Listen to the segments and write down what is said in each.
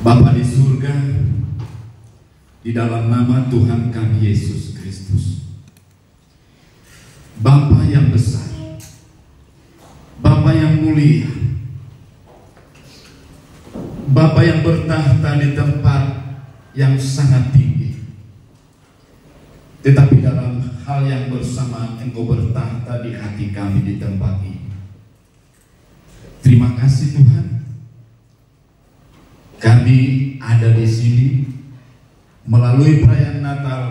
Bapa di surga, di dalam nama Tuhan kami Yesus Kristus, Bapa yang besar, Bapa yang mulia, Bapa yang bertahta di tempat yang sangat tinggi, tetapi dalam hal yang bersamaan Engkau bertahta di hati kami di tempat ini. Terima kasih Tuhan, kami ada di sini melalui perayaan Natal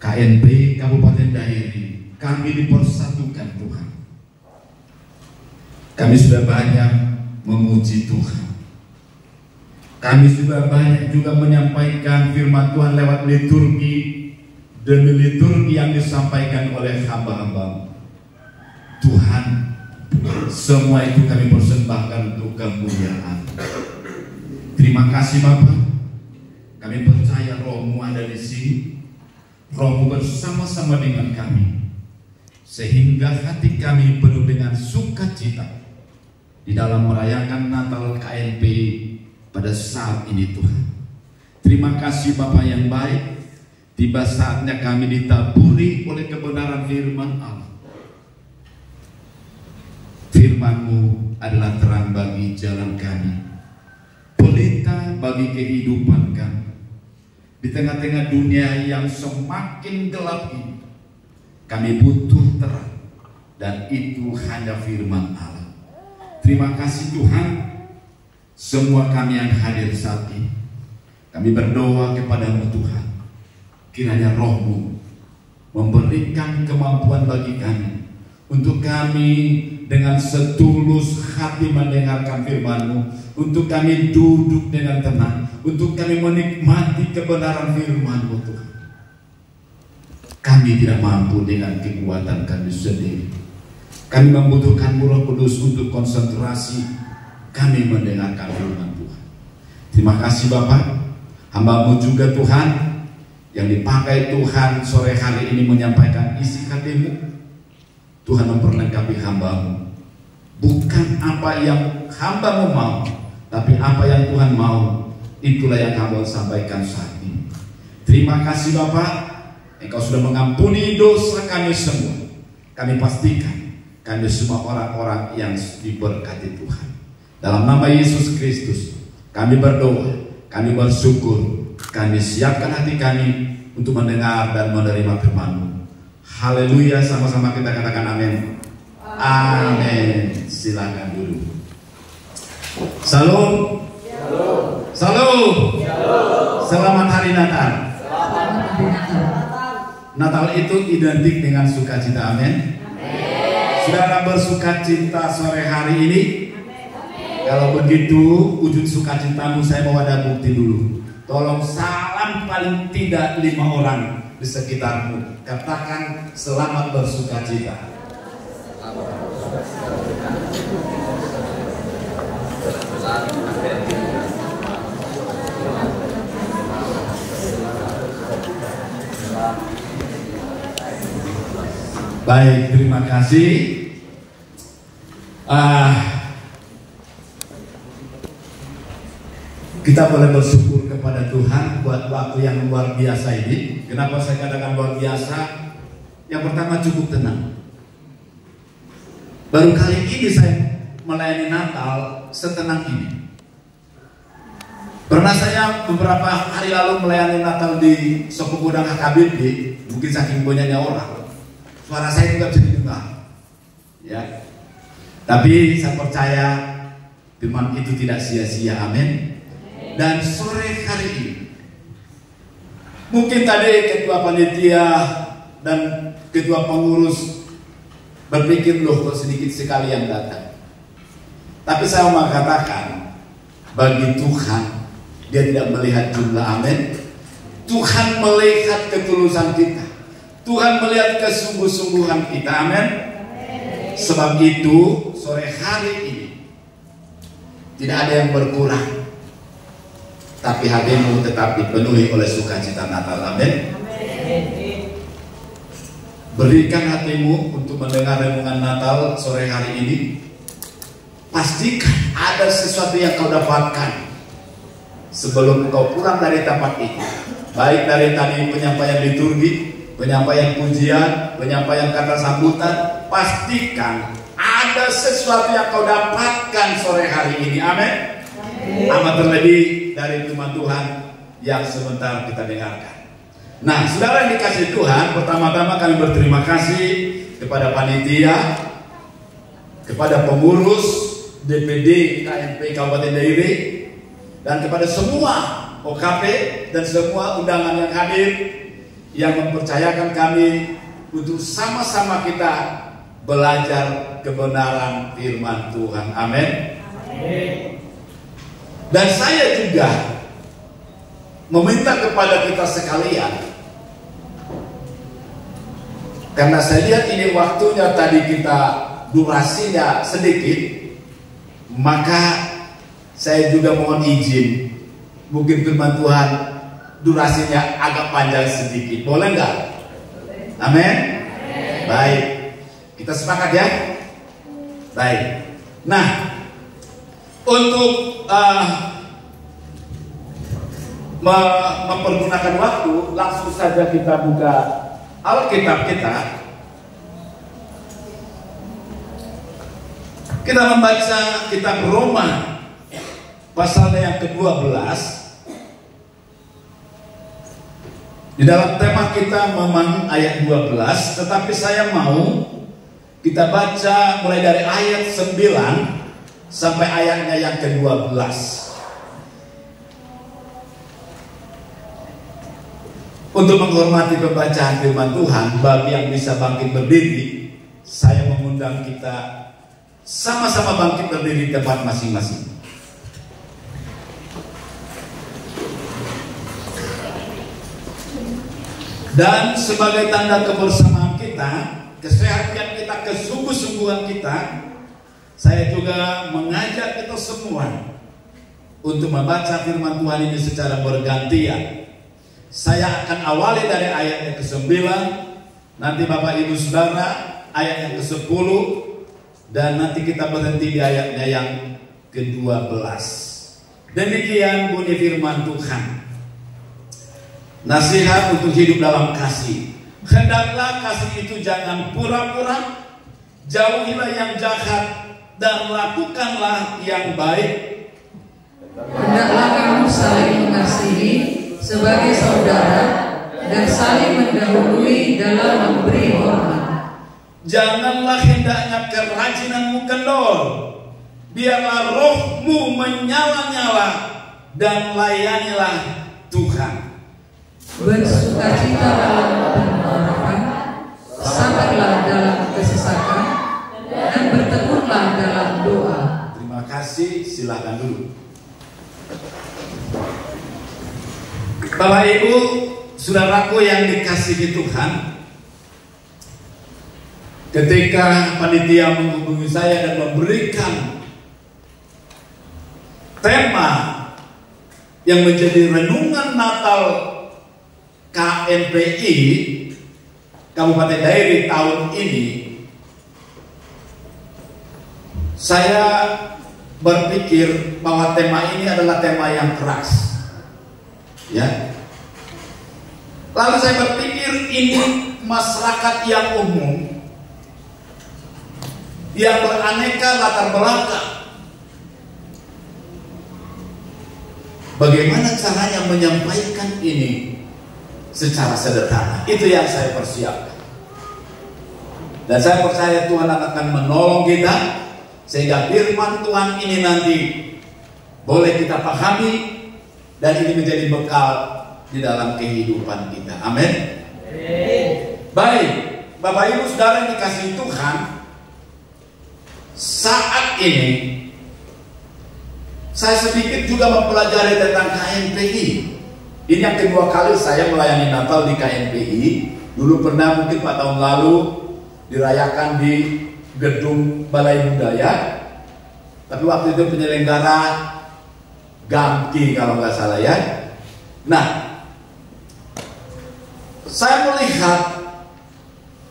KNP Kabupaten Dairi. Kami dipersatukan Tuhan. Kami sudah banyak memuji Tuhan. Kami sudah banyak juga menyampaikan firman Tuhan lewat liturgi demi liturgi yang disampaikan oleh hamba-hamba Tuhan. Semua itu kami persembahkan untuk kemuliaan. Terima kasih Bapak. Kami percaya Roh-Mu ada di sini. Roh-Mu bersama-sama dengan kami, sehingga hati kami penuh dengan sukacita di dalam merayakan Natal KNP pada saat ini Tuhan. Terima kasih Bapak yang baik. Tiba saatnya kami ditaburi oleh kebenaran firman Allah. Firman-Mu adalah terang bagi jalan kami, pelita bagi kehidupan kami. Di tengah-tengah dunia yang semakin gelap ini, kami butuh terang, dan itu hanya firman Allah. Terima kasih Tuhan. Semua kami yang hadir saat ini, kami berdoa kepada-Mu Tuhan, kiranya Roh-Mu memberikan kemampuan bagi kami, untuk kami dengan setulus hati mendengarkan firman-Mu, untuk kami duduk dengan tenang, untuk kami menikmati kebenaran firman-Mu Tuhan. Kami tidak mampu dengan kekuatan kami sendiri. Kami membutuhkan Roh Kudus untuk konsentrasi kami mendengarkan firman Tuhan. Terima kasih Bapak. Hamba-Mu juga Tuhan, yang dipakai Tuhan sore hari ini menyampaikan isi hati-Mu. Tuhan memperlengkapi hamba-Mu. Bukan apa yang hamba-Mu mau, tapi apa yang Tuhan mau, itulah yang hamba sampaikan saat ini. Terima kasih Bapak, Engkau sudah mengampuni dosa kami semua. Kami pastikan kami semua orang-orang yang diberkati Tuhan. Dalam nama Yesus Kristus kami berdoa, kami bersyukur, kami siapkan hati kami untuk mendengar dan menerima firman-Mu. Haleluya, sama-sama kita katakan amin. Amin. Silakan dulu. Salam. Salam. Selamat hari Natal. Natal itu identik dengan sukacita, amin. Saudara bersukacita sore hari ini? Kalau begitu, wujud sukacitamu saya mau ada bukti dulu. Tolong salam paling tidak 5 orang di sekitarmu. Katakan selamat bersukacita. Baik, terima kasih. Kita boleh bersyukur kepada Tuhan buat waktu yang luar biasa ini. Kenapa saya katakan luar biasa? Yang pertama, cukup tenang. Baru kali ini saya melayani Natal setenang ini. Pernah saya beberapa hari lalu melayani Natal di Sopo Gudang HKBP. Mungkin saking banyaknya orang, suara saya juga bisa didengar, ya. Tapi saya percaya firman itu tidak sia-sia, amin. Dan sore hari ini, mungkin tadi ketua panitia dan ketua pengurus berpikir loh kok sedikit sekali yang datang. Tapi saya mau katakan, bagi Tuhan Dia tidak melihat jumlah, amin. Tuhan melihat ketulusan kita, Tuhan melihat kesungguh-sungguhan kita, amin. Sebab itu sore hari ini tidak ada yang berkurang, tapi hatimu tetap dipenuhi oleh sukacita Natal, amin. Berikan hatimu untuk mendengar renungan Natal sore hari ini. Pastikan ada sesuatu yang kau dapatkan sebelum engkau pulang dari tempat ini, baik dari tadi penyampaian liturgi, penyampaian pujian, penyampaian kata sambutan, pastikan ada sesuatu yang kau dapatkan sore hari ini. Amin. Amat terlebih dari firman Tuhan yang sebentar kita dengarkan. Nah, saudara yang dikasihi Tuhan, pertama-tama kami berterima kasih kepada panitia, kepada pengurus DPD KNP Kabupaten Dairi, dan kepada semua OKP dan semua undangan yang hadir yang mempercayakan kami untuk sama-sama kita belajar kebenaran firman Tuhan. Amin. Dan saya juga meminta kepada kita sekalian, karena saya lihat ini waktunya tadi kita durasinya sedikit, maka saya juga mohon izin, mungkin firman Tuhan durasinya agak panjang sedikit, boleh nggak? Amin. Baik, kita sepakat ya. Baik. Nah, untuk mempergunakan waktu, langsung saja kita buka Alkitab kita. Kita membaca kitab Roma pasalnya yang ke-12. Di dalam tema kita memang ayat 12, tetapi saya mau kita baca mulai dari ayat 9 sampai ayatnya yang ke-12. Untuk menghormati pembacaan firman Tuhan, bagi yang bisa bangkit berdiri, saya mengundang kita sama-sama bangkit berdiri di tempat masing-masing. Dan sebagai tanda kebersamaan kita, kesehatan kita, kesungguh-sungguhan kita, saya juga mengajak kita semua untuk membaca firman Tuhan ini secara bergantian. Saya akan awali dari ayat yang ke-9, nanti Bapak Ibu Saudara ayat yang ke-10, dan nanti kita berhenti di ayatnya yang ke-12. Demikian bunyi firman Tuhan. Nasihat untuk hidup dalam kasih. Hendaklah kasih itu jangan pura-pura, jauhilah yang jahat, dan lakukanlah yang baik. Hendaklah kamu saling mengasihi sebagai saudara dan saling mendahului dalam memberi hormat. Janganlah hendaknya kerajinanmu kendor, biarlah rohmu menyala-nyala dan layanilah Tuhan. Bersukacitalah dalam pengharapan, sabarlah dalam kesesakan, dan bertekunlah dalam doa. Terima kasih, silakan dulu. Bapak Ibu, saudaraku yang dikasihi Tuhan, ketika panitia menghubungi saya dan memberikan tema yang menjadi renungan Natal KNPI Kabupaten Dairi tahun ini, saya berpikir bahwa tema ini adalah tema yang keras. Ya. Lalu saya berpikir ini masyarakat yang umum, yang beraneka latar belakang. Bagaimana caranya menyampaikan ini secara sederhana? Itu yang saya persiapkan. Dan saya percaya Tuhan akan menolong kita sehingga firman Tuhan ini nanti boleh kita pahami dan ini menjadi bekal di dalam kehidupan kita. Amin. Baik, Bapak Ibu Saudara yang dikasihi Tuhan, saat ini saya sedikit juga mempelajari tentang KNPI. Ini yang kedua kali saya melayani Natal di KNPI. Dulu pernah mungkin 4 tahun lalu dirayakan di gedung Balai Budaya, tapi waktu itu penyelenggara Gamki kalau nggak salah ya. Nah, saya melihat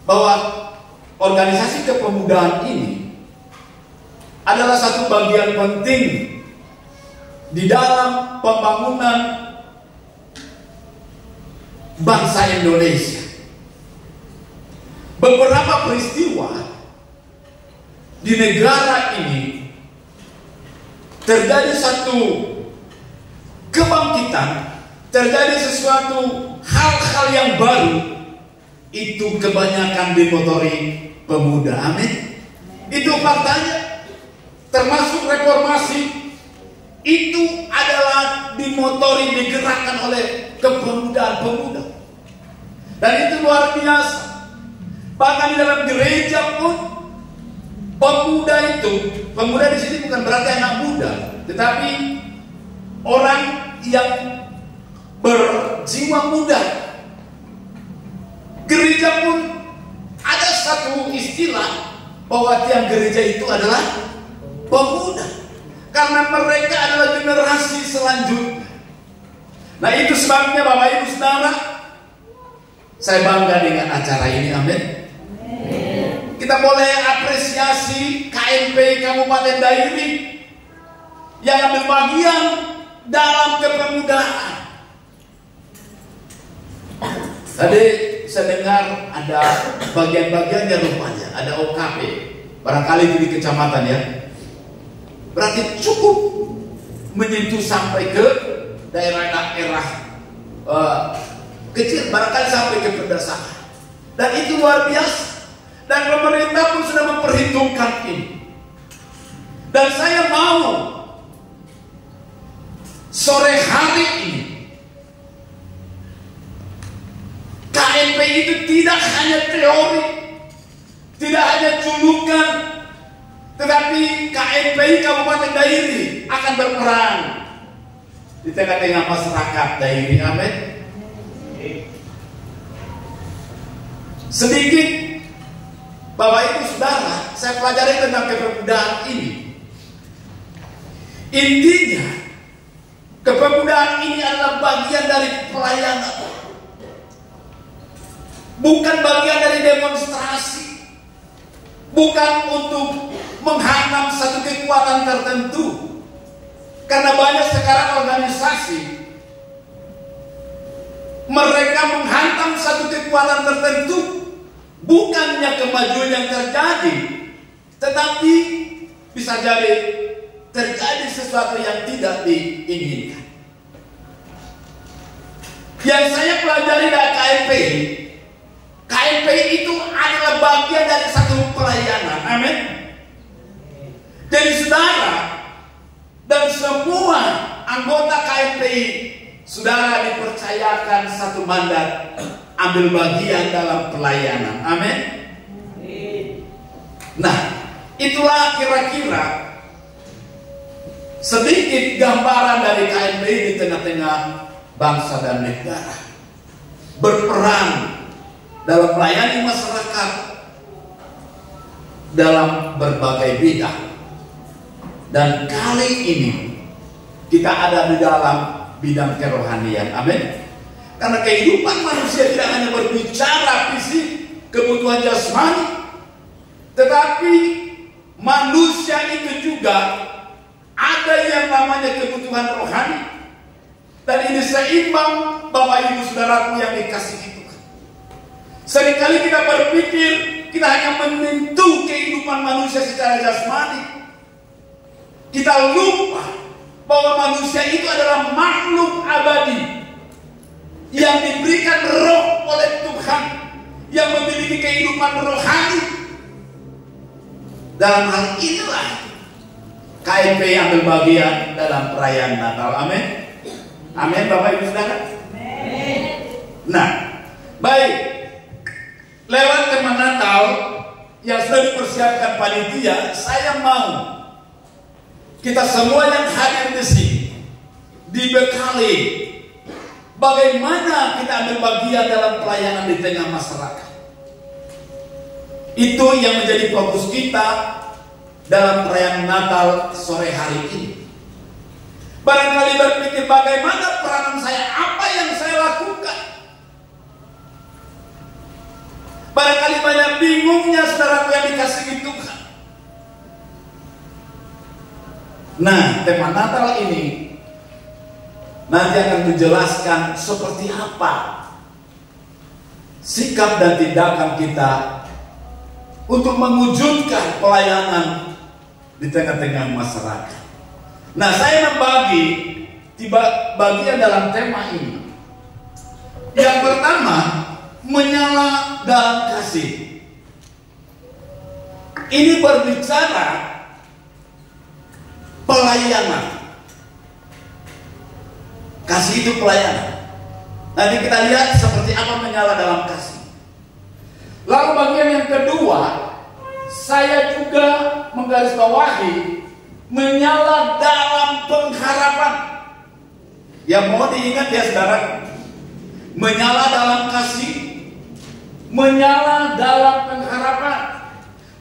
bahwa organisasi kepemudaan ini adalah satu bagian penting di dalam pembangunan bangsa Indonesia. Beberapa peristiwa di negara ini terjadi satu kebangkitan, terjadi sesuatu hal-hal yang baru, itu kebanyakan dimotori pemuda. Amin. Itu faktanya. Termasuk reformasi itu adalah dimotori, digerakkan oleh kepemudaan-pemuda. Dan itu luar biasa. Bahkan di dalam gereja pun pemuda di sini bukan berarti anak muda, tetapi orang yang berjiwa muda. Gereja pun ada satu istilah bahwa tiang gereja itu adalah pemuda, karena mereka adalah generasi selanjutnya. Nah, itu sebabnya Bapak Ibu Saudara, saya bangga dengan acara ini. Amin. Kita boleh apresiasi KMP Kabupaten Dairi yang ambil bagian dalam kepemudaan. Tadi saya dengar ada bagian-bagiannya rupanya, ada OKP. Barangkali itu di kecamatan ya. Berarti cukup menyentuh sampai ke daerah-daerah kecil, barangkali sampai ke pedesaan. Dan itu luar biasa. Dan pemerintah pun sudah memperhitungkan ini. Dan saya mau sore hari ini KMP itu tidak hanya teori, tidak hanya julukan, tetapi KMP Kabupaten Dairi akan berperan di tengah-tengah masyarakat Dairi. Amin. Sedikit Bapak Ibu Saudara, saya pelajari tentang kepemudaan ini. Intinya, kepemudaan ini adalah bagian dari pelayanan, bukan bagian dari demonstrasi, bukan untuk menghantam satu kekuatan tertentu. Karena banyak sekarang organisasi, mereka menghantam satu kekuatan tertentu, bukannya kemajuan yang terjadi, tetapi bisa jadi terjadi sesuatu yang tidak diinginkan. Yang saya pelajari dari KMP itu adalah bagian dari satu pelayanan. Amin. Jadi saudara dan semua anggota KMPI, saudara dipercayakan satu mandat, ambil bagian dalam pelayanan. Amin. Nah, itulah kira-kira sedikit gambaran dari KMPI di tengah-tengah bangsa dan negara, berperan dalam melayani masyarakat dalam berbagai bidang. Dan kali ini kita ada di dalam bidang kerohanian. Amin. Karena kehidupan manusia tidak hanya berbicara fisik, kebutuhan jasmani, tetapi manusia itu juga ada yang namanya kebutuhan rohani. Dan ini seimbang Bapak Ibu Saudaraku yang dikasihi Tuhan. Seringkali kita berpikir kita hanya menyentuh kehidupan manusia secara jasmani. Kita lupa bahwa manusia itu adalah makhluk abadi yang diberikan roh oleh Tuhan, yang memiliki kehidupan rohani. Dalam hal inilah KMP ambil bagian dalam perayaan Natal. Amin. Amin Bapak Ibu Saudara. Nah, baik, lewat tema Natal yang sudah dipersiapkan panitia, saya mau kita semua yang hadir di sini dibekali bagaimana kita ambil bagian dalam pelayanan di tengah masyarakat. Itu yang menjadi fokus kita dalam perayaan Natal sore hari ini. Barangkali berpikir bagaimana peranan saya, apa yang saya lakukan. Barangkali banyak bingungnya saudaraku yang dikasihi Tuhan. Nah, tema Natal ini nanti akan menjelaskan seperti apa sikap dan tindakan kita untuk mewujudkan pelayanan di tengah-tengah masyarakat. Nah, saya membagi bagian dalam tema ini. Yang pertama, menyala dalam kasih. Ini berbicara pelayanan. Kasih itu pelayanan. Nanti kita lihat seperti apa menyala dalam kasih. Lalu bagian yang kedua, saya juga menggarisbawahi menyala dalam pengharapan. Yang mau diingat ya saudara, menyala dalam kasih, menyala dalam pengharapan.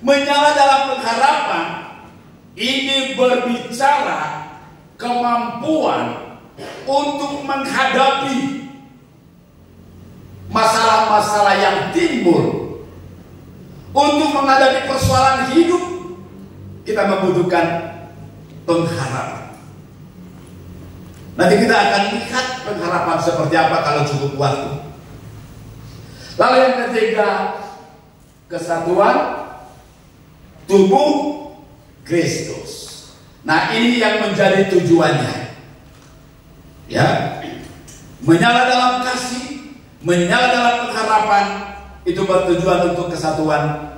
Menyala dalam pengharapan ini berbicara kemampuan untuk menghadapi masalah-masalah yang timbul. Untuk menghadapi persoalan hidup, kita membutuhkan pengharapan. Nanti kita akan lihat pengharapan seperti apa kalau cukup waktu. Lalu yang ketiga, kesatuan tubuh Kristus. Nah, ini yang menjadi tujuannya. Ya, menyala dalam kasih, menyala dalam pengharapan, itu bertujuan untuk kesatuan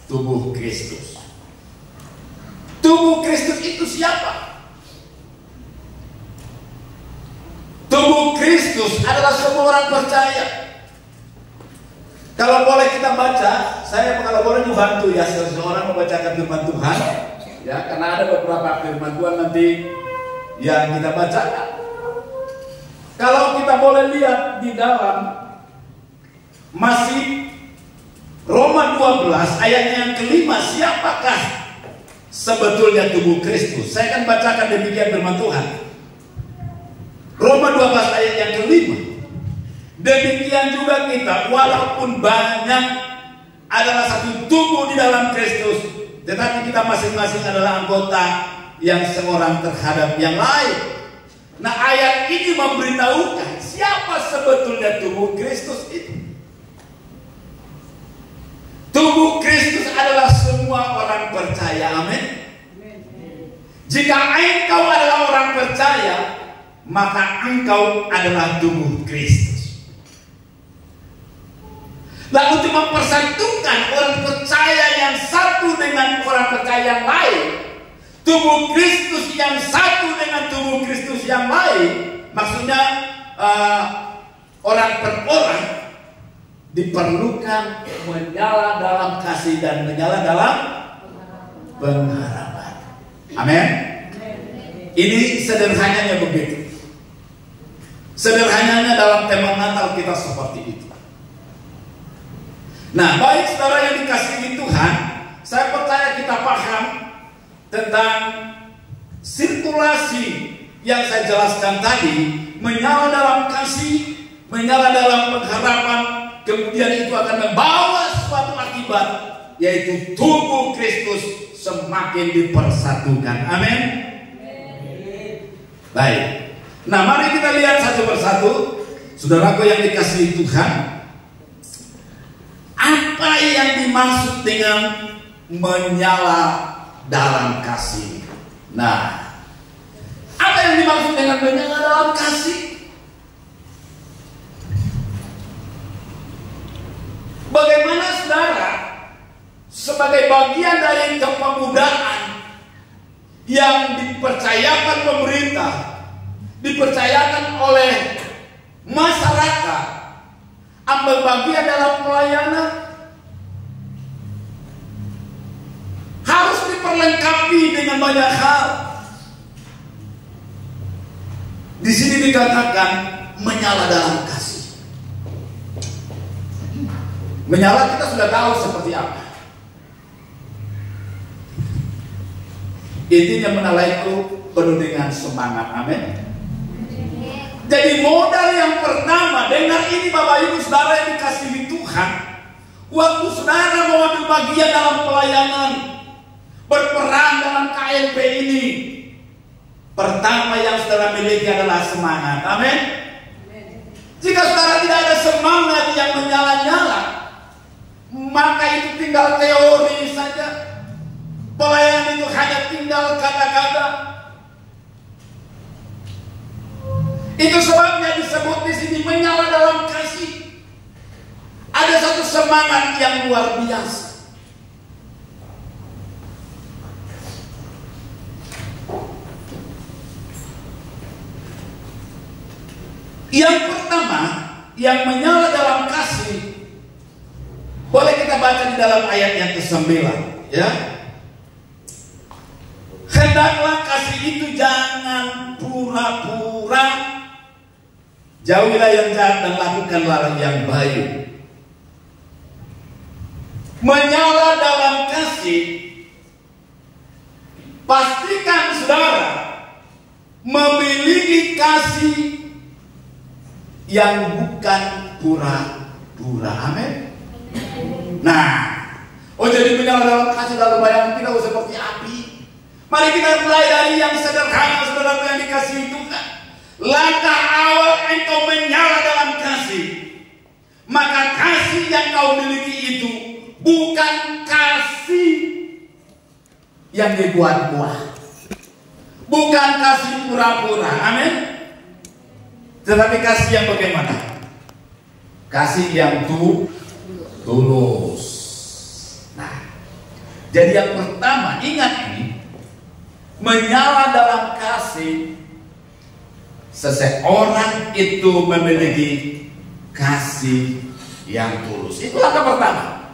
tubuh Kristus. Tubuh Kristus itu siapa? Tubuh Kristus adalah semua orang percaya. Kalau boleh kita baca, saya kalau boleh dibantu ya seseorang membacakan firman Tuhan, ya, karena ada beberapa firman Tuhan nanti yang kita bacakan. Kalau kita boleh lihat di dalam masih Roma 12 ayatnya yang kelima, siapakah sebetulnya tubuh Kristus? Saya akan bacakan demikian firman Tuhan. Roma 12 ayat yang kelima. Demikian juga kita, walaupun banyak adalah satu tubuh di dalam Kristus, tetapi kita masing-masing adalah anggota yang seorang terhadap yang lain. Nah, ayat ini memberitahukan siapa sebetulnya tubuh Kristus itu. Tubuh Kristus adalah semua orang percaya. Amin. Jika engkau adalah orang percaya, maka engkau adalah tubuh Kristus. Nah, untuk mempersatukan orang percaya yang satu dengan orang percaya yang lain, tubuh Kristus yang satu dengan tubuh Kristus yang lain, maksudnya orang per orang, diperlukan menyala dalam kasih dan menyala dalam pengharapan. Amin. Ini sederhananya begitu. Sederhananya dalam tema Natal kita seperti itu. Nah, baik saudara yang dikasihi Tuhan, saya percaya kita paham tentang sirkulasi yang saya jelaskan tadi, menyala dalam kasih, menyala dalam pengharapan, kemudian itu akan membawa suatu akibat, yaitu tubuh Kristus semakin dipersatukan. Amin. Baik. Nah, mari kita lihat satu persatu, saudaraku yang dikasihi Tuhan, apa yang dimaksud dengan menyala dalam kasih. Nah, apa yang dimaksud dengan menyala dalam kasih? Bagaimana saudara sebagai bagian dari kepemudaan yang dipercayakan pemerintah, dipercayakan oleh masyarakat, ambil bagian dalam pelayanan, harus diperlengkapi dengan banyak hal. Di sini dikatakan menyala dalam kasih. Menyala kita sudah tahu seperti apa. Intinya menyala itu penuh dengan semangat. Amin. Jadi modal yang pertama, dengar ini Bapak Ibu Saudara yang dikasihi Tuhan, waktu saudara mau ambil bagian dalam pelayanan, berperan dalam KLP ini, pertama yang saudara miliki adalah semangat. Amin. Jika saudara tidak ada semangat yang menyala-nyala, maka itu tinggal teori saja. Pelayanan itu hanya tinggal kata-kata. Itu sebabnya disebut di sini menyala dalam kasih. Ada satu semangat yang luar biasa. Yang pertama, yang menyala dalam kasih, boleh kita baca di dalam ayat yang ke-9, ya. Hendaklah kasih itu jangan pura-pura, jauhilah yang jahat dan lakukanlah yang baik. Menyala dalam kasih, pastikan saudara memiliki kasih yang bukan pura-pura. Amin. Nah, jadi menyala dalam kasih lalu bayang tidak seperti api. Mari kita mulai dari yang sederhana, saudara yang dikasih Tuhan. Langkah awal engkau menyala dalam kasih, maka kasih yang kau miliki itu bukan kasih yang dibuat-buat, bukan kasih pura-pura. Amin. Tetapi kasih yang bagaimana? Kasih yang tulus. Nah, jadi yang pertama, ingat ini, menyala dalam kasih, seseorang itu memiliki kasih yang tulus. Itu langkah pertama.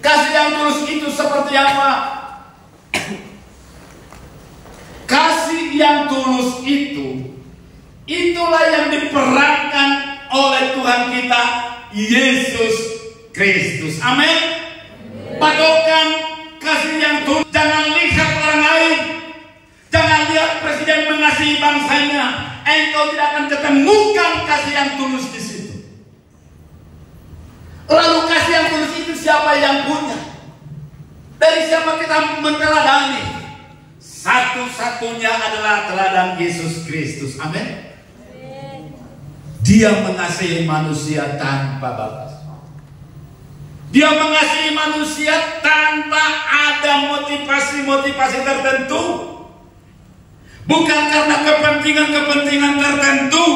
Kasih yang tulus itu seperti apa? Kasih yang tulus itu, itulah yang diperankan oleh Tuhan kita Yesus Kristus. Amin. Patokan kasih yang tulus, jangan lihat orang lain, jangan lihat presiden mengasihi bangsanya, engkau tidak akan ketemukan kasih yang tulus di situ. Lalu kasih yang tulus itu siapa yang punya? Dari siapa kita meneladani? Satu-satunya adalah teladan Yesus Kristus. Amin. Dia mengasihi manusia tanpa batas. Dia mengasihi manusia tanpa ada motivasi-motivasi tertentu. Bukan karena kepentingan-kepentingan tertentu.